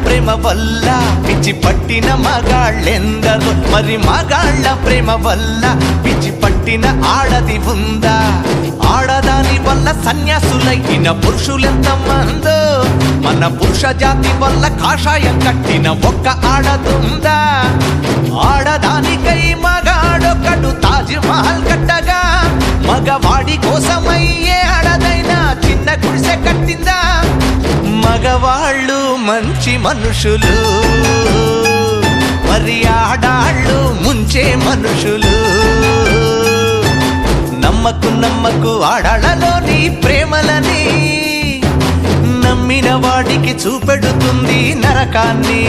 ప్రేమ వల్ల పిచ్చి పట్టిన మగాళ్ళెందరో, మరి మగాళ్ళ ప్రేమ వల్ల పిచ్చి పట్టిన ఆడది ఉందా? ఆడదాని వల్ల సన్యాసులైన పురుషులెంత మందో, మన పురుష జాతి వల్ల కాషాయం కట్టిన ఒక్క ఆడదుందా? ఆడదానికై మగాడొకడు తాజ్ మహల్ కట్టగా, మగవాడి కోసమయ్యే ఆడదైనా చిన్న గుడిసె కట్టిందా? మగవాళ్ళు మంచి మనుషులు, మరి ఆడాళ్ళు ముంచే మనుషులు. నమ్మకు నమ్మకు ఆడాళ్ళలోని ప్రేమలని, నమ్మిన వాడికి చూపెడుతుంది నరకాన్ని.